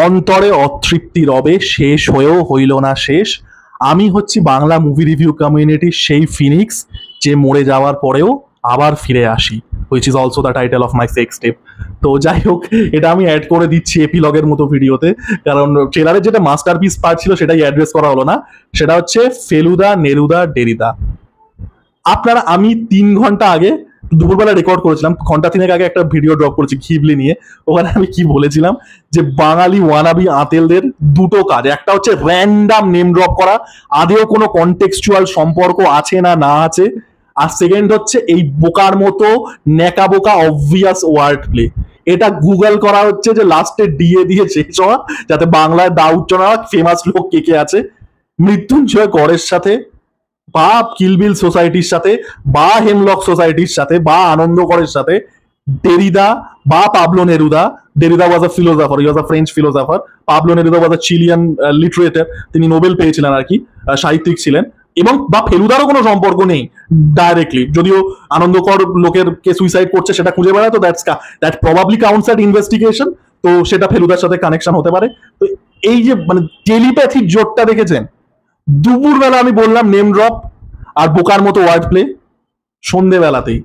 অন্তরে অতৃপ্তি রবে, শেষ হয়েও হইল না শেষ। আমি হচ্ছি বাংলা মুভি রিভিউ কমিউনিটির সেই ফিনিক্স যে মরে যাওয়ার পরেও আবার ফিরে আসি, which is also the title of my sex tape. তো যাই হোক, এটা আমি অ্যাড করে দিচ্ছি এপিলগের মতো ভিডিওতে, কারণ ট্রেলারের যেটা মাস্টারপিস পার্ট ছিল সেটাই অ্যাড্রেস করা হলো না। সেটা হচ্ছে ফেলুদা নেরুদা ডেরিদা। আপনারা, আমি 3 ঘন্টা আগে দুপুরবেলা রেকর্ড করেছিলাম, ঘন্টা 3 আগে একটা ভিডিও ড্রপ করেছি ঘিবলি নিয়ে। ওখানে আমি কি বলেছিলাম, যে বাঙালি ওয়ানাবি আতেলদের দুটো কাজ, একটা হচ্ছে র্যান্ডাম নেম ড্রপ করা, আদেও কোনো কনটেক্সচুয়াল সম্পর্ক আছে না না আছে, আর সেকেন্ড হচ্ছে এই বোকার মতো নেকা বোকা অবভিয়াস ওয়ার্ড প্লে। এটা গুগল করা হচ্ছে যে লাস্টে ডিএ দিয়ে শেষ হওয়া, যাতে বাংলায় দা উচ্চারণ ফেমাস লোক কে কে আছে, মৃত্যুঞ্জয় গড়ের সাথে, বা কিলবিল সোসাইটির সাথে, বা হেমলক সোসাইটির সাথে, বা আনন্দকরের সাথে, ডেরিদা বা পাবলো নেরুদা। ডেরিদা ওয়াজ আ ফিলোসফার, হি ওয়াজ আ ফ্রেঞ্চ ফিলোসফার। পাবলো নেরুদা ওয়াজ আ চিলিয়ান লিটারেটর, তিনি নোবেল পেয়েছিলেন আর কি, সাহিত্যিক ছিলেন। এবং বা ফেলুদারও কোনো সম্পর্ক নেই ডাইরেক্টলি, যদিও আনন্দকর লোকের কে সুইসাইড করছে সেটা খুঁজে বেড়ায়, তো that probably counts at investigation, তো সেটা ফেলুদার সাথে কানেকশন হতে পারে। তো এই যে মানে টেলিপ্যাথির জোটটা দেখেছেন, দুপুরবেলা আমি বললাম নেম ড্রপ আর বোকার মতো ওয়ার্ড প্লে, সন্ধেবেলাতেই